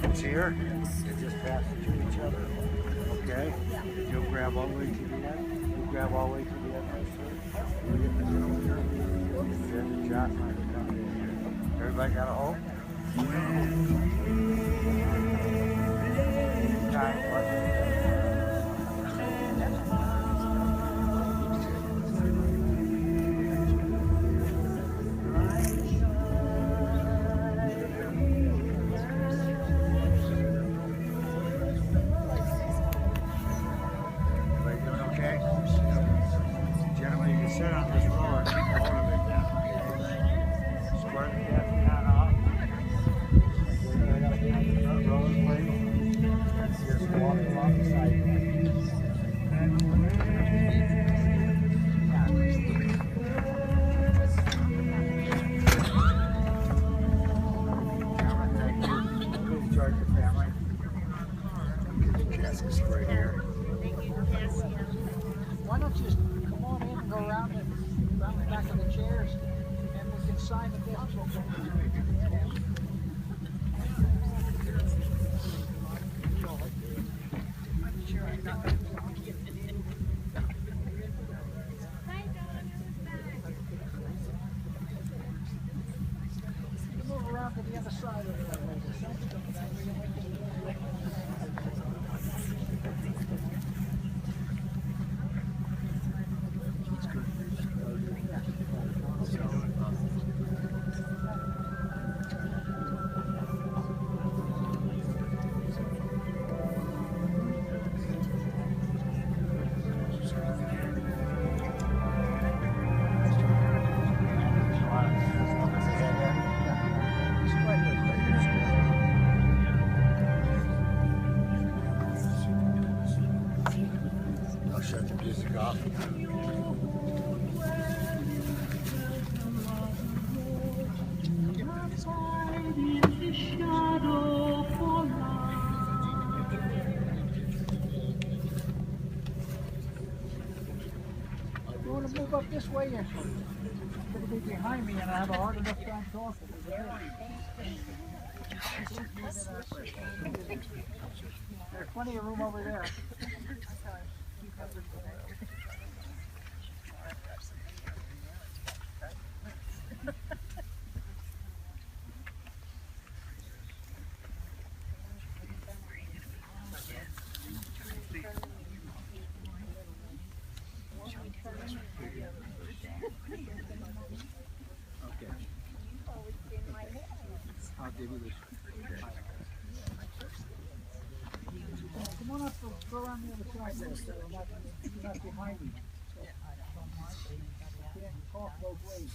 It's here. You just pass it to each other. Okay. You'll grab all the way to the end. You'll grab all the way to the end, right, sir? You'll get this over here. Then the jock line will come in here. Everybody got a hold? Time, what? Everybody doing okay? Gentlemen, you can sit on this floor and keep hold of it now. Square the desk down off. Right up behind the front row, please. Just walk along the side. Gentlemen, thank you. Please join your family. Get your caskets right here. Why don't you just come on in and go around the back of the chairs and we can sign the bills. Move around to the other side of the I'll shut the music off. You want to move up this way? You're going to be behind me and I have a hard enough time talking. There's plenty of room over there. Okay. I'll give you this. Come on up, go around the other side there, so you're not behind me. So, you can't talk both ways.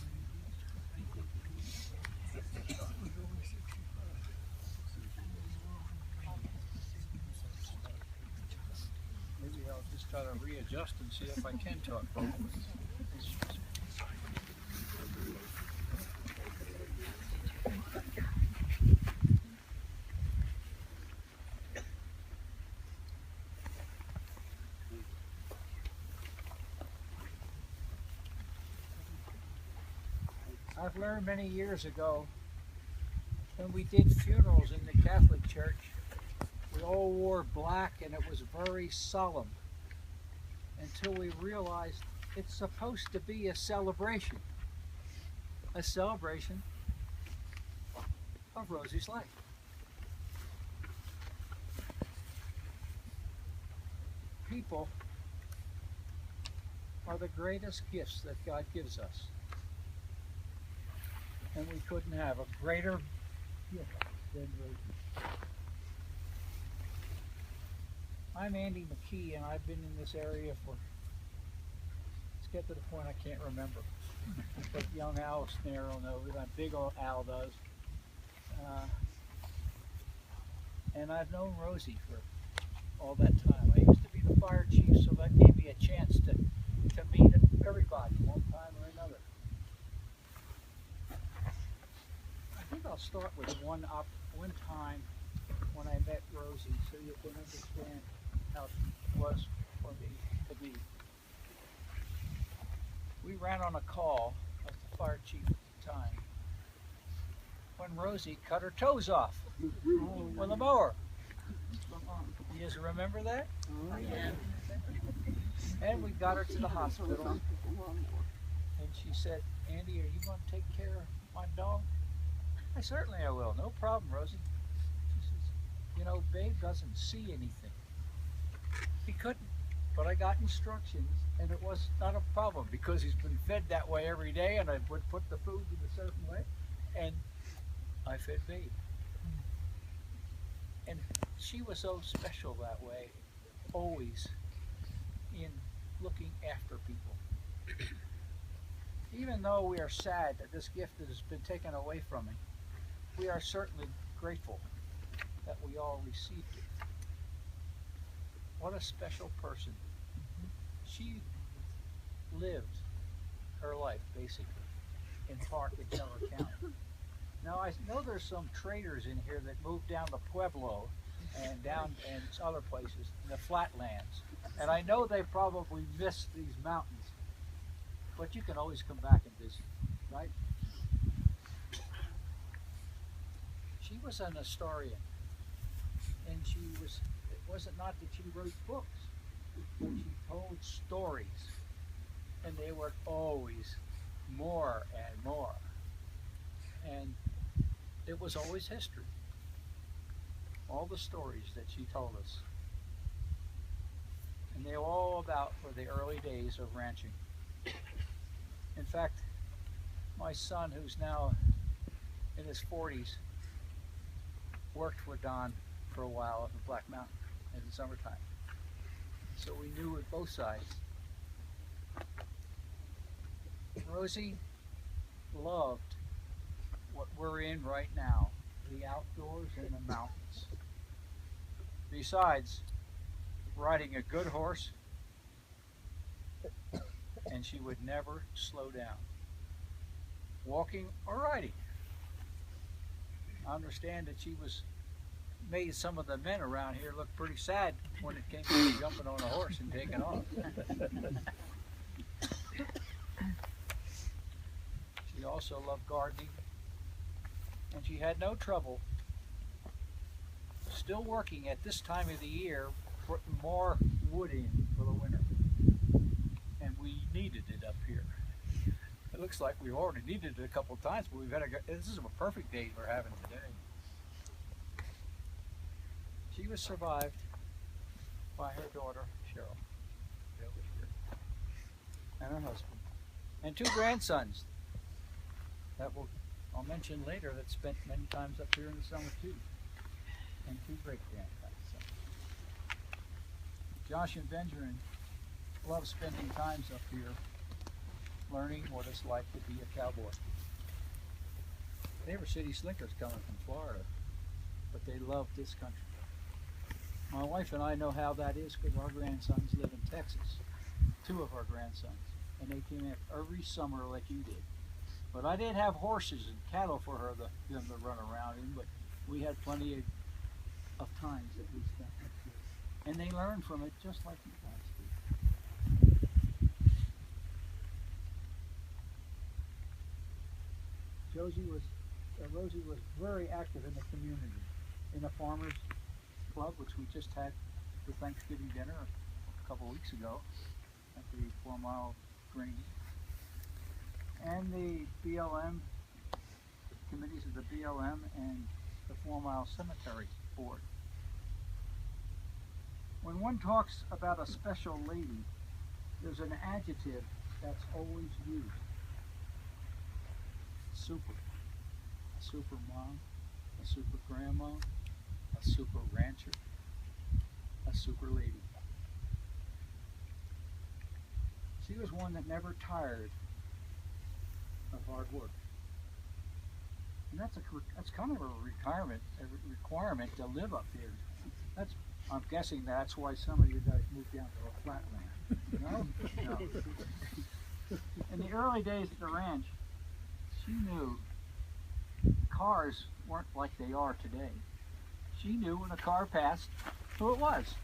Maybe I'll just try to readjust and see if I can talk both ways. I've learned many years ago when we did funerals in the Catholic Church, we all wore black and it was very solemn until we realized it's supposed to be a celebration of Rosie's life. People are the greatest gifts that God gives us. And we couldn't have a greater gift than Rosie. I'm Andy McKee and I've been in this area for, let's get to the point I can't remember. But young Al Snare will know, that big old Al does. And I've known Rosie for all that time. I used to be the fire chief, so that gave me a chance to meet everybody one time or another. I think I'll start with one time when I met Rosie, so you can understand how she was for me to be. We ran on a call as the fire chief at the time. when Rosie cut her toes off with a mower. You guys remember that? Oh, yeah. And we got her to the hospital. And she said, Andy, are you going to take care of my dog? I certainly I will. No problem, Rosie. She says, you know, Babe doesn't see anything. He couldn't. But I got instructions, and it was not a problem because he's been fed that way every day, and I would put the food in a certain way, and I fed Babe. And she was so special that way, always in looking after people. Even though we are sad that this gift has been taken away from me, we are certainly grateful that we all received it. What a special person. She lived her life, basically, in Park in Teller County. Now, I know there's some traders in here that moved down to Pueblo and down and other places in the flatlands. And I know they probably miss these mountains, but you can always come back and visit, right? She was an historian, and it wasn't not that she wrote books, but she told stories, and they were always more and more. And it was always history. All the stories that she told us. And they were all about for the early days of ranching. In fact, my son, who's now in his 40s, worked for Don for a while up in Black Mountain in the summertime. So we knew it both sides. Rosie loved what we're in right now, the outdoors and the mountains. Besides riding a good horse, and she would never slow down, walking or riding. I understand that she made some of the men around here look pretty sad when it came to jumping on a horse and taking off. She also loved gardening, and she had no trouble still working at this time of the year, putting more wood in for the winter. And we needed it up here. It looks like we already needed it a couple of times, but this is a perfect day we're having today. She was survived by her daughter, Cheryl, and her husband, and 2 grandsons that I'll mention later that spent many times up here in the summer too, and 2 great-grandsons. Josh and Benjamin love spending times up here learning what it's like to be a cowboy. They were city slickers coming from Florida, but they love this country. My wife and I know how that is because our grandsons live in Texas, 2 of our grandsons, and they came in every summer like you did. But I didn't have horses and cattle for them to run around in, but we had plenty of times that we spent up here. And they learned from it just like you guys did. Rosie was very active in the community, in the farmers club, which we just had the Thanksgiving dinner a couple weeks ago at the 4 Mile Green, and the BLM committees of the BLM and the 4 Mile Cemetery Board. When one talks about a special lady, there's an adjective that's always used. Super. A super mom, a super grandma, a super rancher, a super lady. She was one that never tired of hard work. And that's kind of a requirement to live up here. I'm guessing that's why some of you guys moved down to a flatland. No? No. In the early days at the ranch, she knew cars weren't like they are today. She knew when a car passed who it was.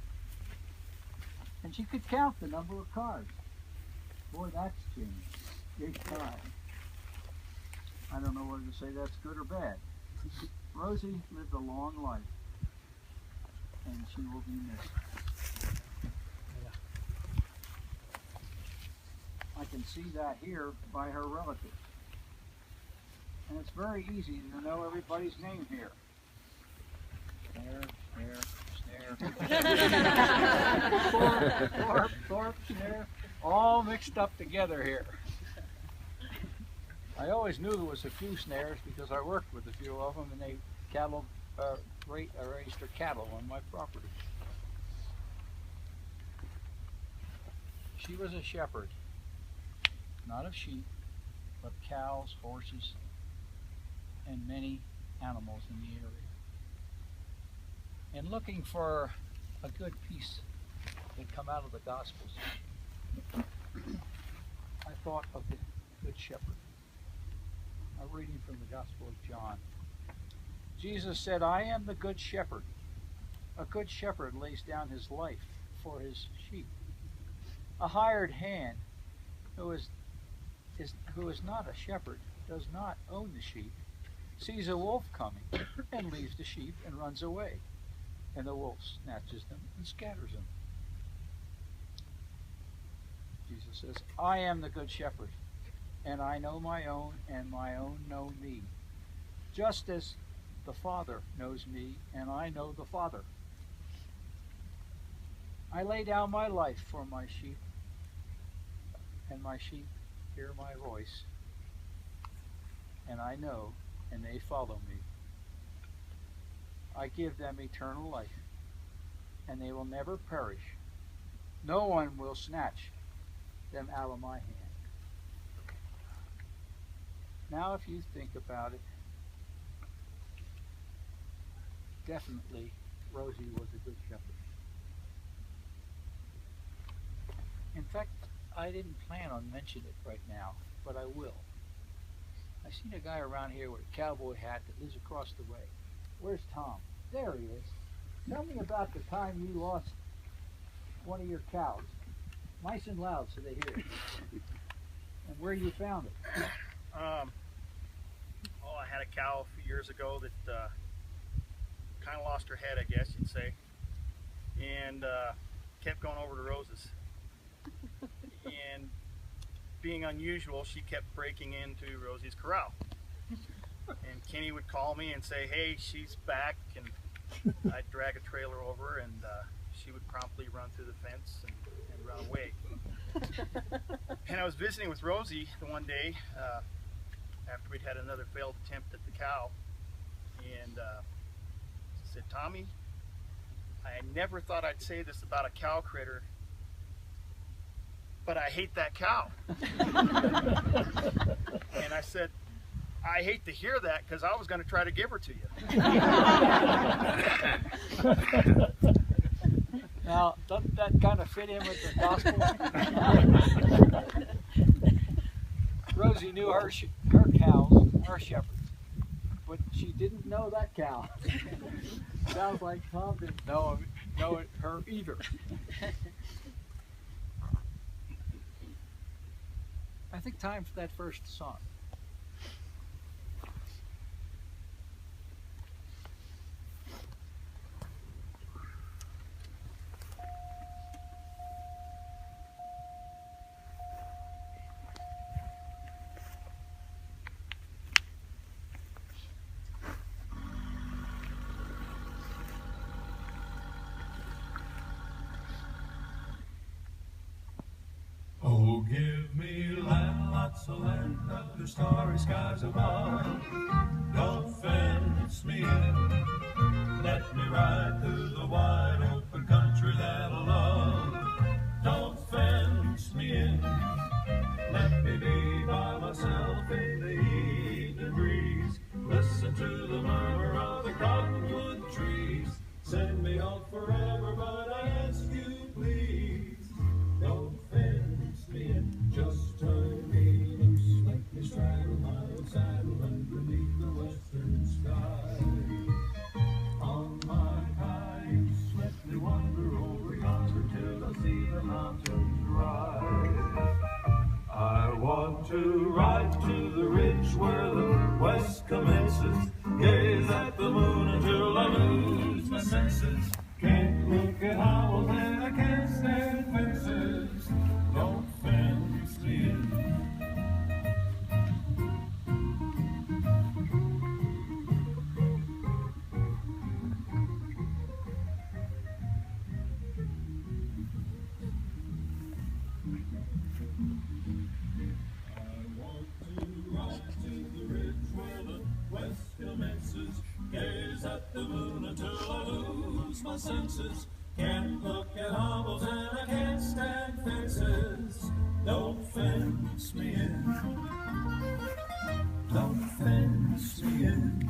And she could count the number of cars. Boy, that's changed. Big time. I don't know whether to say that's good or bad. Rosie lived a long life, and she will be missed. I can see that here by her relatives. And it's very easy to know everybody's name here. Snare, Thorpe, Snare, all mixed up together here. I always knew there was a few Snares because I worked with a few of them, and they raised their cattle on my property. She was a shepherd, not of sheep, but cows, horses, and many animals in the area. And looking for a good piece that come out of the Gospels, I thought of the Good Shepherd. I'm reading from the Gospel of John. Jesus said, "I am the Good Shepherd. A good shepherd lays down his life for his sheep. A hired hand who is not a shepherd does not own the sheep, sees a wolf coming and leaves the sheep and runs away. And the wolf snatches them and scatters them." Jesus says, "I am the good shepherd, and I know my own, and my own know me. Just as the Father knows me, and I know the Father. I lay down my life for my sheep, and my sheep hear my voice, and I know, and they follow me. I give them eternal life, and they will never perish. No one will snatch them out of my hand." Now, if you think about it, definitely Rosie was a good shepherd. In fact, I didn't plan on mentioning it right now, but I will. I seen a guy around here with a cowboy hat that lives across the way. Where's Tom? There he is. Tell me about the time you lost one of your cows. Nice and loud so they hear it. And where you found it. I had a cow a few years ago that kind of lost her head, I guess you'd say, and kept going over to Rose's. And being unusual, she kept breaking into Rosie's corral. And Kenny would call me and say, "Hey, she's back," and I'd drag a trailer over, and she would promptly run through the fence and run away. And I was visiting with Rosie the one day after we'd had another failed attempt at the cow, and she said, "Tommy, I never thought I'd say this about a cow critter, but I hate that cow." And I said, "I hate to hear that, because I was going to try to give her to you." Now, doesn't that kind of fit in with the gospel? Rosie knew her cows, her shepherds, but she didn't know that cow. Sounds like Tom didn't know her either. I think time for that first song. Oh, give me land, lots of land under starry skies above. Don't fence me in. Let me ride through the wide open country that I love. Don't fence me in. Let me be by myself in the evening breeze. Listen to the murmur of the cottonwood trees. Send me off forever, but I ask you please. Don't fence me in, just turn me loose. Let me straddle my old saddle underneath the western sky. On my cayuse, let me wander over yonder till I see the mountains rise. I want to ride to the ridge where the west commences, gay fences. Can't look at owls and I can't stand fences. Don't fence me in. Gaze at the moon until I lose my senses. Can't look at hovels and I can't stand fences. Don't fence me in. Don't fence me in.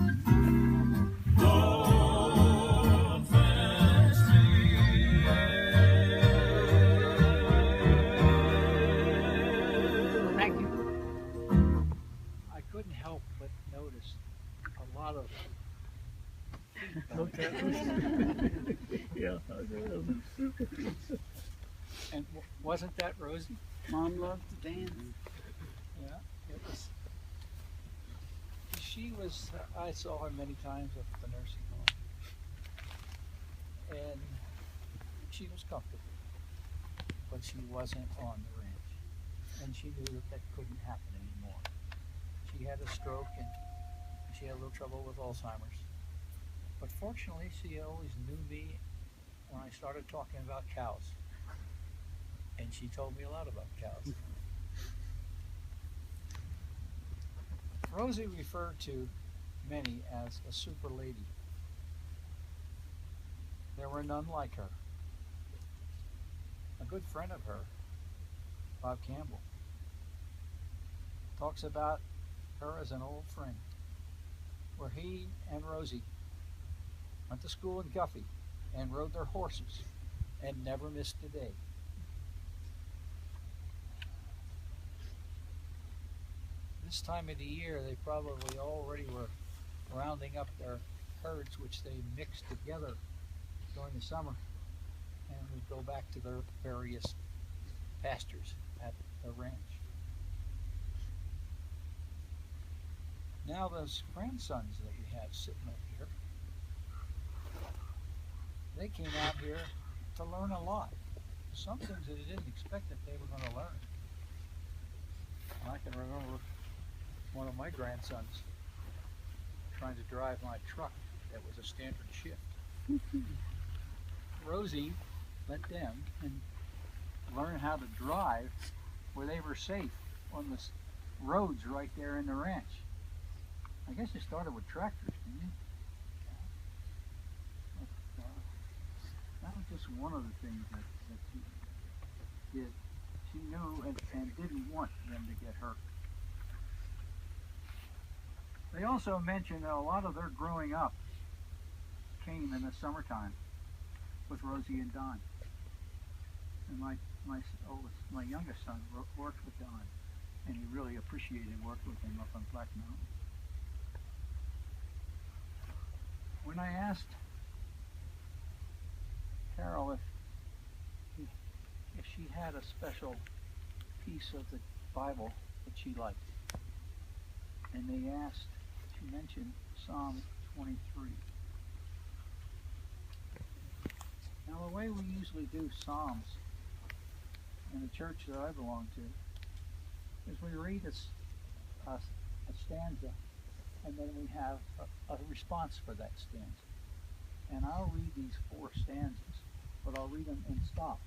Don't fence me in. Thank you. I couldn't help but notice a lot of Yeah. and wasn't that Rosie? Mom loved to dance. Yeah, it was. She was. I saw her many times at the nursing home, and she was comfortable, but she wasn't on the ranch, and she knew that that couldn't happen anymore. She had a stroke and she had a little trouble with Alzheimer's. But fortunately, she always knew me when I started talking about cows. And she told me a lot about cows. Rosie referred to many as a super lady. There were none like her. A good friend of her, Bob Campbell, talks about her as an old friend, where he and Rosie went to school in Guffey and rode their horses and never missed a day. This time of the year, they probably already were rounding up their herds, which they mixed together during the summer, and would go back to their various pastures at the ranch. Now those grandsons that we have sitting up here, they came out here to learn a lot. Some things that they didn't expect that they were going to learn. I can remember one of my grandsons trying to drive my truck that was a standard shift. Rosie let them and learn how to drive where they were safe on the roads right there in the ranch. I guess you started with tractors, didn't you? That was just one of the things that she did. She knew and didn't want them to get hurt. They also mentioned that a lot of their growing up came in the summertime with Rosie and Don. And my youngest son worked with Don, and he really appreciated working with him up on Black Mountain. When I asked Carol if she had a special piece of the Bible that she liked, and she mentioned Psalm 23. Now the way we usually do Psalms in the church that I belong to is we read a stanza, and then we have a response for that stanza. And I'll read these 4 stanzas, but I'll read them and stop.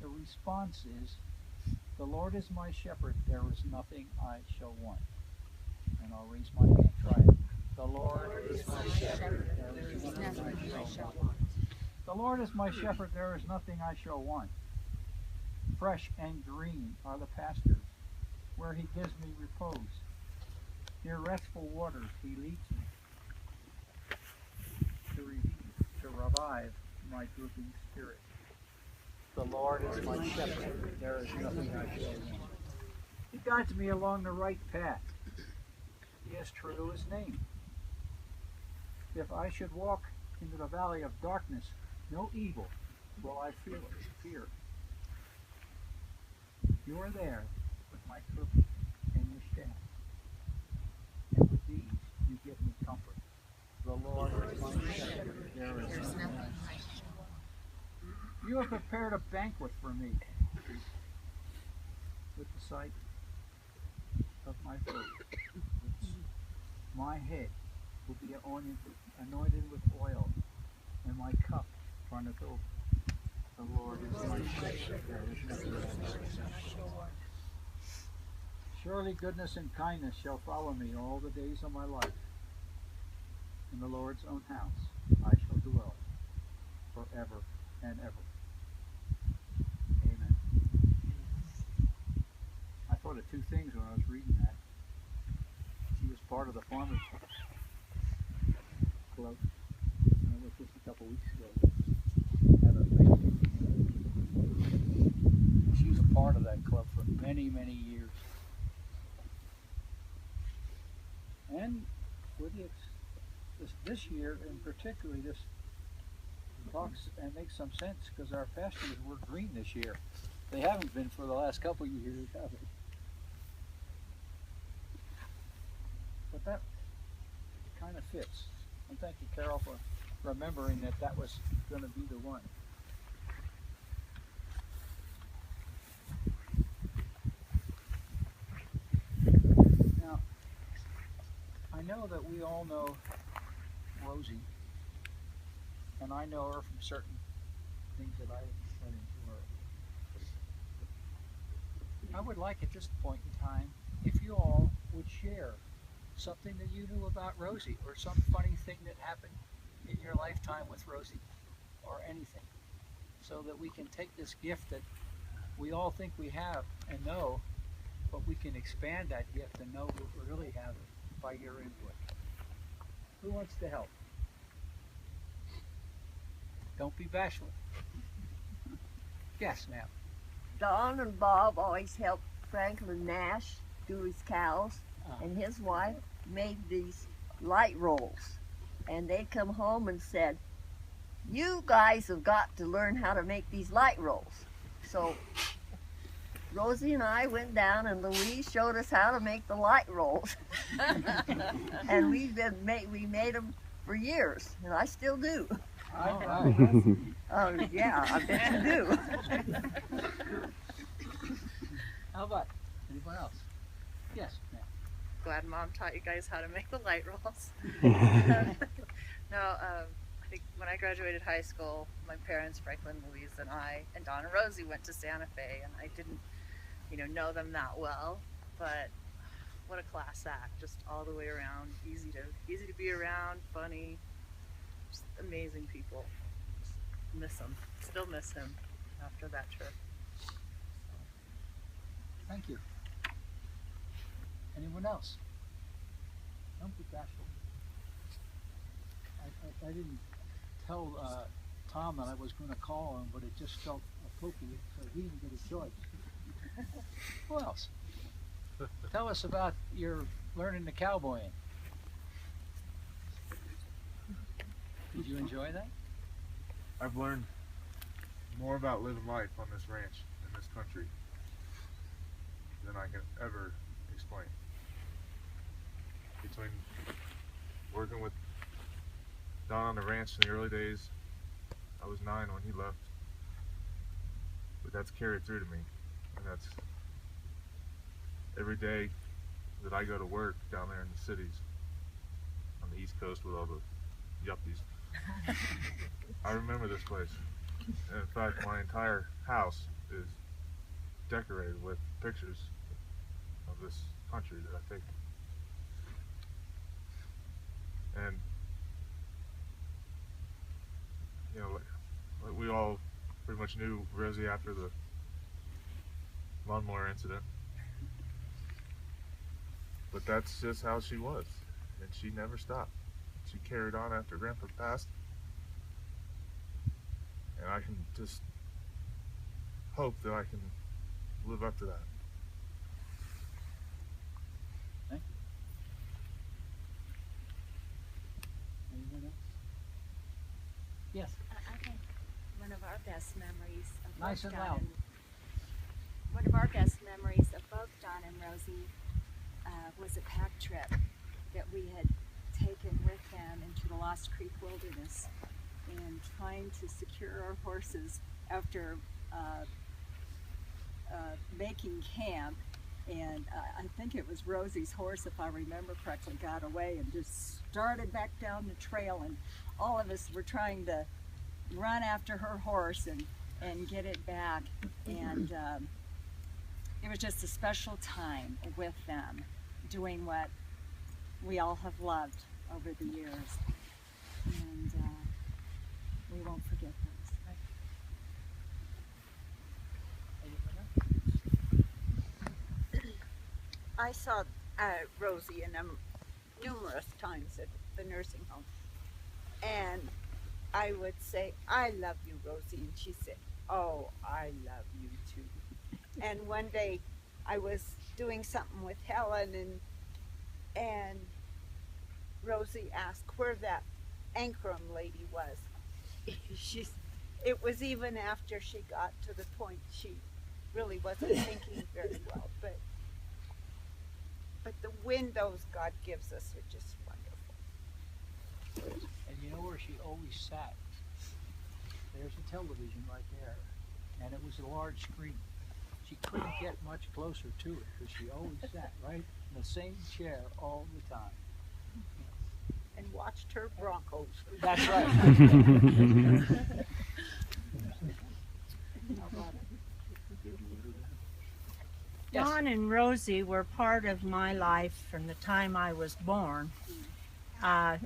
The response is, "The Lord is my shepherd, there is nothing I shall want." And I'll raise my hand, try it. The Lord is my shepherd, there is nothing I shall want. The Lord is my shepherd, there is nothing I shall want. Fresh and green are the pastures, where he gives me repose. Near restful waters he leads me, to revive my drooping spirit. The Lord is my shepherd, there is nothing I shall want. He guides me along the right path. He is true to his name. If I should walk into the valley of darkness, no evil will I fear. You are there with my crook and your staff, and with these you give me comfort. The Lord is my shepherd, there is nothing I shall want. You have prepared a banquet for me with the sight of my food. My head will be anointed with oil, and my cup runneth over. The Lord is my shepherd. There is nothing else. Surely goodness and kindness shall follow me all the days of my life. In the Lord's own house I shall dwell forever and ever. Amen. I thought of two things when I was reading that. She was part of the Farmers Club. I was just a couple weeks ago. Had a thing. She was a part of that club for many, many years. And with this year in particular, this talks and makes some sense because our pastures were green this year. They haven't been for the last couple of years, have they? But that kind of fits. And thank you, Carol, for remembering that that was going to be the one. Now, I know that we all know Rosie, and I know her from certain things that I run into her. I would like at this point in time if you all would share something that you knew about Rosie, or some funny thing that happened in your lifetime with Rosie, or anything, so that we can take this gift that we all think we have and know, but we can expand that gift and know what we really have by your input. Who wants to help? Don't be bashful. Yes, ma'am. Don and Bob always helped Franklin Nash do his cows, and his wife made these light rolls. And they come home and said, "You guys have got to learn how to make these light rolls." So Rosie and I went down, and Louise showed us how to make the light rolls. And we made them for years, and I still do. All right. Oh yeah, I bet you do. How about anyone else? Yes, ma'am. Glad Mom taught you guys how to make the light rolls. No, I think when I graduated high school, my parents, Franklin, Louise, and I, and Don and Rosie went to Santa Fe, and I didn't, know them that well, but what a class act, just all the way around, easy to be around, funny, just amazing people. Just miss them, still miss him after that trip. Thank you. Anyone else? Don't be bashful. I didn't tell Tom that I was going to call him, but it just felt appropriate, so he didn't get a choice. Who else? Tell us about your learning the cowboying. Did you enjoy that? I've learned more about living life on this ranch in this country than I can ever explain. Between working with Don on the ranch in the early days, I was 9 when he left, but that's carried through to me, and that's every day that I go to work down there in the cities on the East Coast with all the yuppies. I remember this place, and in fact my entire house is decorated with pictures of this country that I take. And like we all pretty much knew Rosie after the lawnmower incident, but that's just how she was, and she never stopped. She carried on after Grandpa passed, and I can just hope that I can live up to that. Thank you. Anyone else? Yes. I think one of our best memories of Nice both and Don loud. one of our best memories of both Don and Rosie was a pack trip that we had taken with them into the Lost Creek Wilderness, and trying to secure our horses after making camp, and I think it was Rosie's horse, if I remember correctly, got away and just started back down the trail, and all of us were trying to run after her horse and get it back, and it was just a special time with them, doing what we all have loved over the years, and we won't forget those. I saw Rosie and numerous times at the nursing home, and I would say, "I love you, Rosie," and she said, "Oh, I love you too." And one day, I was doing something with Helen, and Rosie asked where that Ankrum lady was. It was even after she got to the point she really wasn't thinking very well, but the windows God gives us are just wonderful. And you know where she always sat? There's a television right there, and it was a large screen. She couldn't get much closer to it because she always sat right in the same chair all the time. And watched her Broncos. That's right. Yes. Don and Rosie were part of my life from the time I was born. Don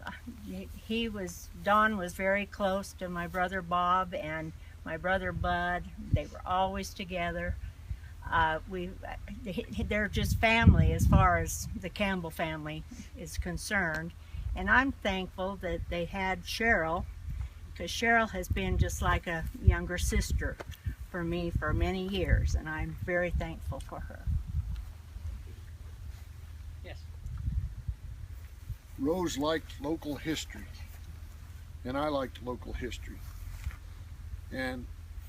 was very close to my brother Bob and my brother Bud. They were always together. They're just family as far as the Campbell family is concerned. And I'm thankful that they had Cheryl, because Cheryl has been just like a younger sister for me for many years, and I'm very thankful for her. Yes. Rose liked local history, and I liked local history. And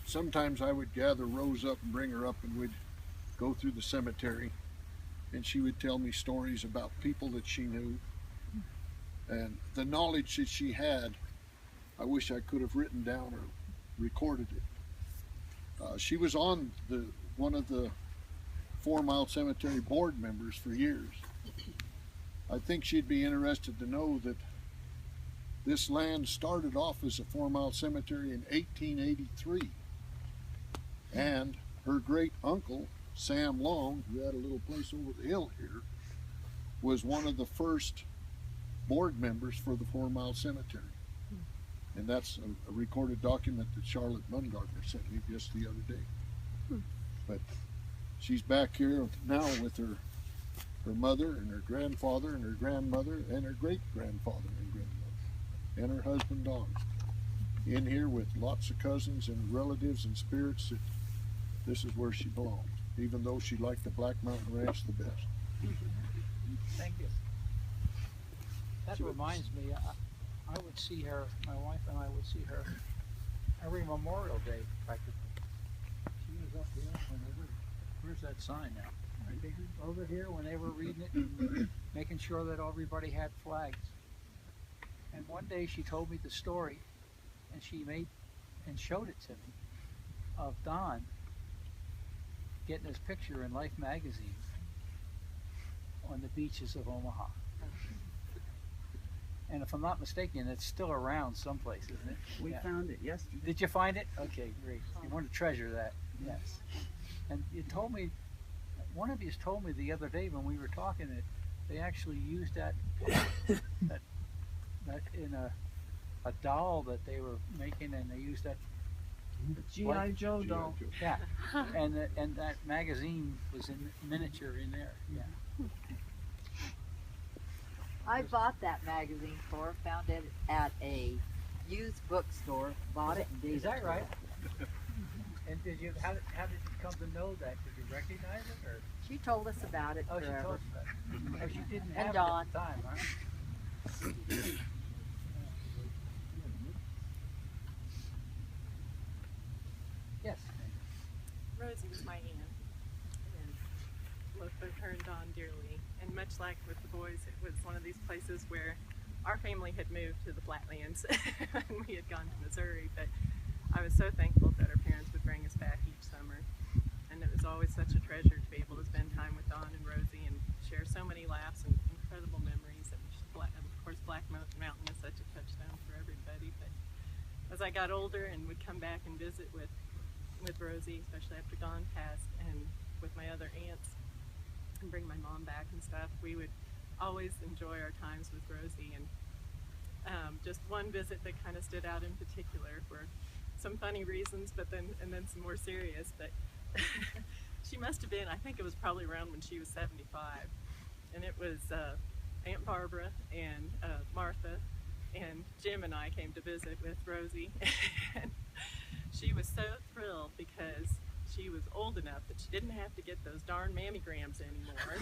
sometimes I would gather Rose up and bring her up, and we'd go through the cemetery, and she would tell me stories about people that she knew. And the knowledge that she had, I wish I could have written down or recorded it. She was on one of the 4 Mile Cemetery board members for years. I think she'd be interested to know that this land started off as a 4 Mile Cemetery in 1883. And her great uncle, Sam Long, who had a little place over the hill here, was one of the first board members for the 4 Mile Cemetery. And that's a recorded document that Charlotte Mungardner sent me just the other day. But she's back here now with her mother and her grandfather and her grandmother and her great-grandfather and grandmother and her husband Don, in here with lots of cousins and relatives and spirits. That this is where she belongs, even though she liked the Black Mountain Ranch the best. Thank you. That reminds me, I would see her, my wife and I would see her every Memorial Day practically. She was up here where's that sign now? Right over here when they were reading it and making sure that everybody had flags. And one day she told me the story, and she showed it to me, of Don getting his picture in Life magazine on the beaches of Omaha. And if I'm not mistaken, it's still around someplace, isn't it? We found it yesterday. Did you find it? Okay, great. You want to treasure that. Yes. And you told me, one of you told me the other day when we were talking that they actually used that in a doll that they were making, and they used that G.I. Joe doll. Yeah. And that magazine was in miniature in there. Yeah. I bought that magazine found it at a used bookstore, bought it and gave it. Is that right? And how did you come to know that? Did you recognize it, or? She told us about it Oh, forever. she told us that. Oh, she didn't And have Dawn. it at the time, huh? Yes. Rosie was my aunt, and loved both her and Don dearly. And much like with the boys, it was one of these places where our family had moved to the flatlands and we had gone to Missouri, but I was so thankful that our parents would bring us back each summer. And it was always such a treasure to be able to spend time with Don and Rosie and share so many laughs and incredible memories. And of course, Black Mountain is such a touchstone for everybody. But as I got older and would come back and visit with Rosie, especially after Don passed, and with my other aunts, and bring my mom back and stuff, we would always enjoy our times with Rosie. And just one visit that kind of stood out in particular for some funny reasons, but then some more serious. But she must have been, I think it was probably around when she was 75, and it was Aunt Barbara and Martha and Jim and I came to visit with Rosie, and she was so thrilled because she was old enough that she didn't have to get those darn mammograms anymore.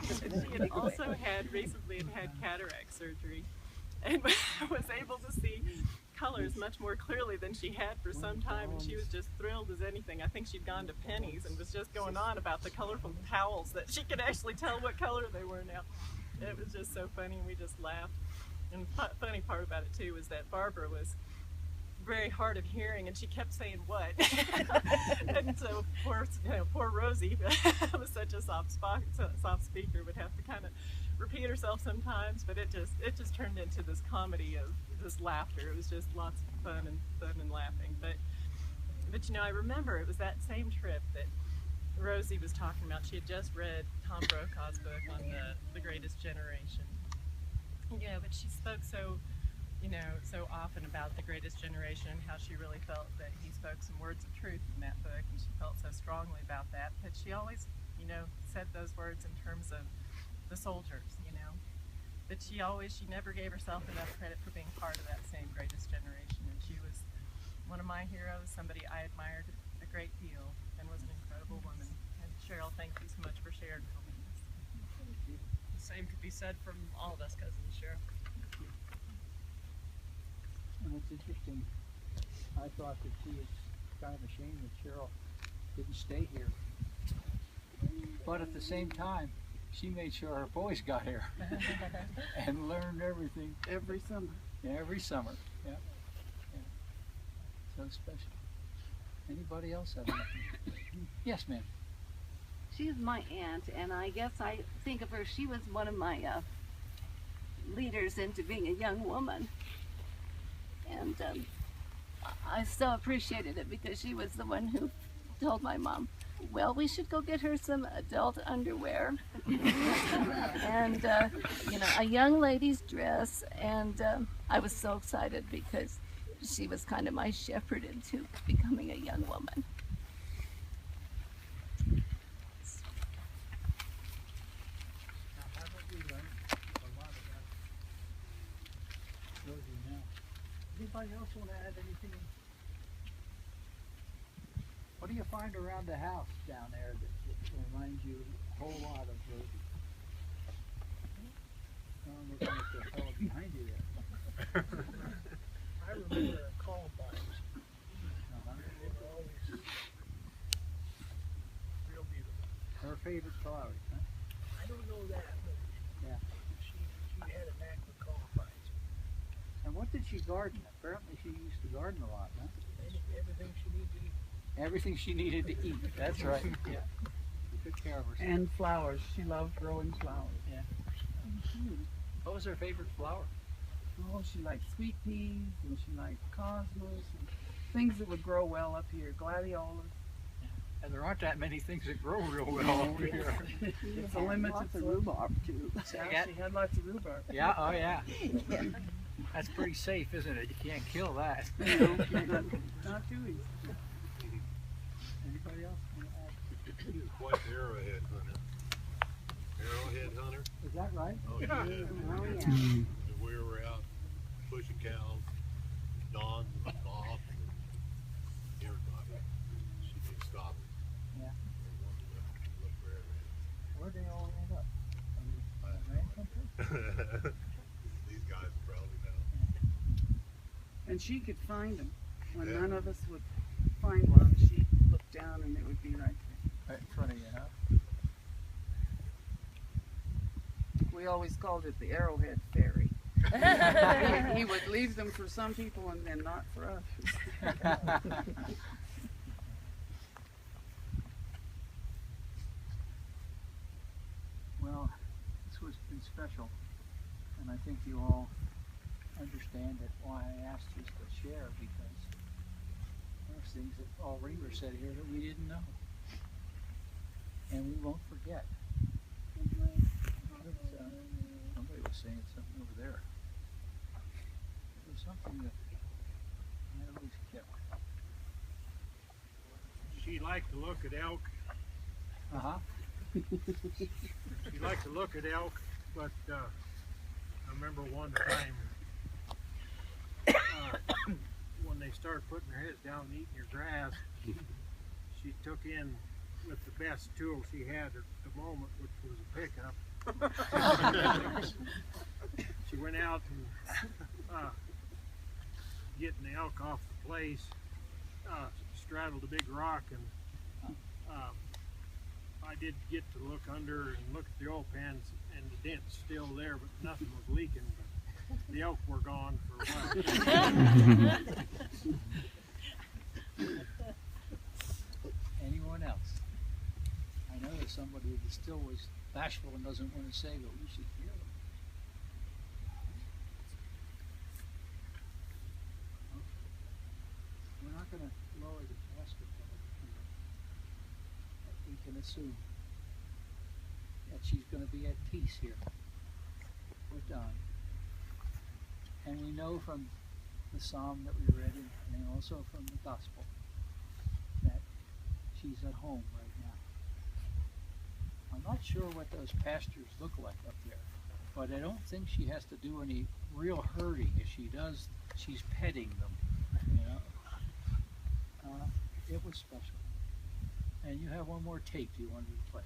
She had also recently had cataract surgery and was able to see colors much more clearly than she had for some time, and she was just thrilled as anything. I think she'd gone to Penny's and was just going on about the colorful towels that she could actually tell what color they were now. It was just so funny, and we just laughed. And the funny part about it too was that Barbara was very hard of hearing, and she kept saying what. And so poor Rosie was such a soft speaker, would have to kind of repeat herself sometimes, but it just turned into this comedy of this laughter. It was just lots of fun and laughing. But you know, I remember it was that same trip that Rosie was talking about. She had just read Tom Brokaw's book on the Greatest Generation. You know, but she spoke so often about the Greatest Generation and how she really felt that he spoke some words of truth in that book, and she felt so strongly about that. But she always, said those words in terms of the soldiers, But she never gave herself enough credit for being part of that same Greatest Generation, and she was one of my heroes, somebody I admired a great deal, and was an incredible woman. And Cheryl, thank you so much for sharing all of this. The same could be said from all of us cousins, Cheryl. And it's interesting, I thought that she was kind of ashamed that Cheryl didn't stay here. But at the same time, she made sure her boys got here and learned everything. Every summer. Every summer, yeah. So special. Anybody else have anything? Yes, ma'am. She's my aunt, and I guess I think of her, she was one of my leaders into being a young woman. And I so appreciated it because she was the one who told my mom, well, we should go get her some adult underwear and, a young lady's dress. And I was so excited because she was kind of my shepherd into becoming a young woman. Anybody else want to add anything? What do you find around the house down there that reminds you a whole lot of Rosie? I'm looking at the fellow behind you there. I remember columbines. They were always real beautiful. Her favorite flowers, huh? I don't know that, but yeah, she had a knack with columbines. And what did she garden? Apparently she used to garden a lot, huh? Everything she needed to eat. Everything she needed to eat. That's right. Yeah. She took care of herself. And flowers. She loved growing flowers. Yeah. What was her favorite flower? Oh, she liked sweet peas, and she liked cosmos, and things that would grow well up here. Gladiolas. And there aren't that many things that grow real well over here. It's a limited rhubarb too. Yeah, she had lots of rhubarb. Yeah, oh yeah. That's pretty safe, isn't it? You can't kill that. Not too easy. Anybody else want to add? He was quite the arrowhead hunter. Arrowhead hunter? Is that right? Oh, yeah. Oh, yeah. And we were out pushing cows, Don, Bob, and everybody. She didn't stop it. Yeah. They wanted to look for arrowhead. Where'd they all end up? Ranch country? These guys will probably know. And she could find them. When Yeah. none of us would find one, she'd look down and it would be right there. Right in front of you, huh? We always called it the Arrowhead Ferry. He would leave them for some people and then not for us. Well, this has been special, and I think you all understand it, why I asked you to share, because there's things that already were said here that we didn't know. And we won't forget. Somebody was saying something over there. It was something that I always kept. She liked to look at elk. Uh-huh. She liked to look at elk, but I remember one time when they started putting their heads down and eating your grass, she took in with the best tool she had at the moment, which was a pickup. She went out and getting the elk off the place, straddled a big rock, and I did get to look under and look at the oil pans, and the dent's still there, but nothing was leaking. But the elk were gone for a while. Anyone else? I know there's somebody that still was bashful and doesn't want to say, but we should hear them. Okay. We're not going to lower the casket, but we can assume that she's going to be at peace here with Don. And we know from the psalm that we read and also from the gospel that she's at home right now. I'm not sure what those pastures look like up there, but I don't think she has to do any real herding. If she does, she's petting them, you know. It was special. And you have one more tape you wanted to play.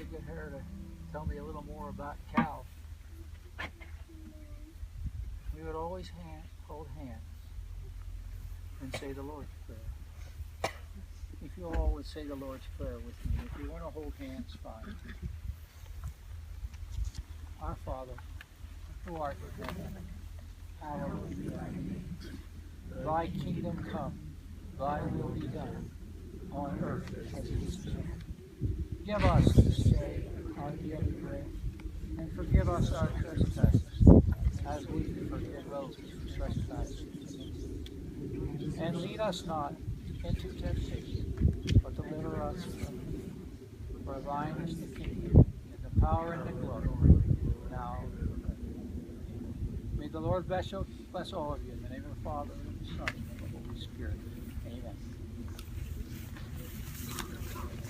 to get her to tell me a little more about Cal, we would always hold hands and say the Lord's Prayer. If you all would say the Lord's Prayer with me, if you want to hold hands, fine. Our Father, who art in heaven, hallowed be thy name. Thy kingdom come, thy will be done, on earth as it is in heaven. Give us this day our daily bread, and forgive us our trespasses, as we forgive those who trespass against us. And lead us not into temptation, but deliver us from evil. For thine is the kingdom, and the power, and the glory, now and forever. May the Lord bless all of you in the name of the Father, and of the Son, and of the Holy Spirit. Amen.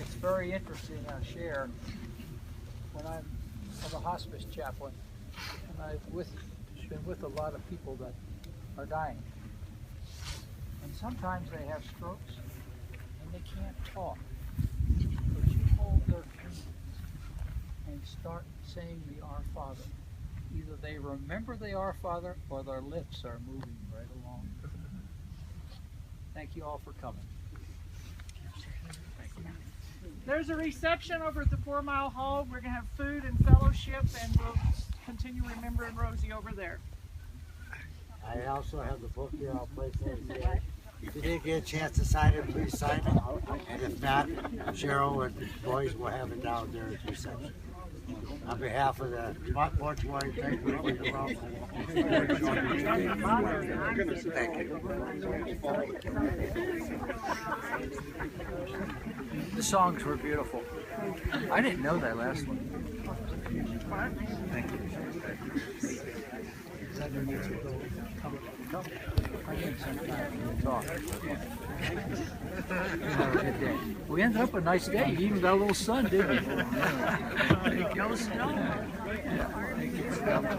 It's very interesting, I share, when I'm a hospice chaplain, and I've been with a lot of people that are dying. And sometimes they have strokes, and they can't talk. But you hold their hands and start saying the Our Father. Either they remember the Our Father, or their lips are moving right along. Thank you all for coming. There's a reception over at the 4 Mile Hall. We're going to have food and fellowship, and we'll continue remembering Rosie over there. I also have the book here. I'll place it here. If you didn't get a chance to sign it, please sign it. And if not, Cheryl and boys will have it down there at the reception. On behalf of the mortuary, thank you for your help. Thank you. The songs were beautiful. I didn't know that last one. Thank you. I think sometimes we talk. Have a good day. We ended up a nice day. You even got a little sun, didn't you? Yeah. Go snow. Yeah. Thank you for coming.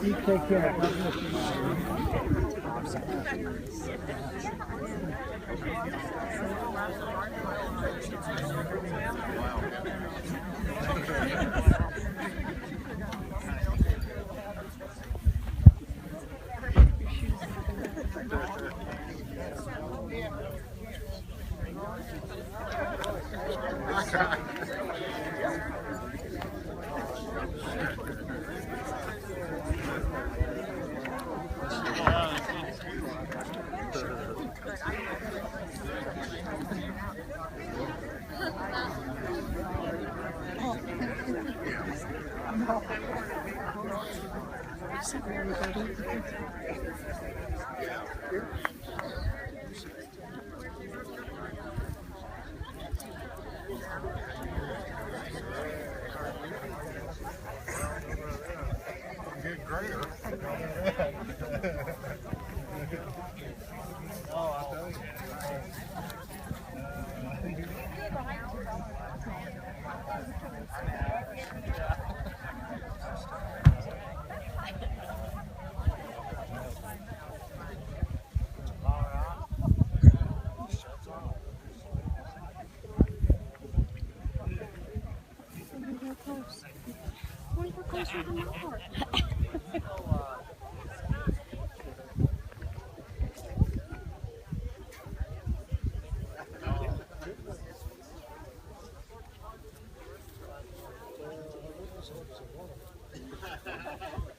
You take care. Get greater. Oh, I tell you. Closer than your heart. Ha ha ha.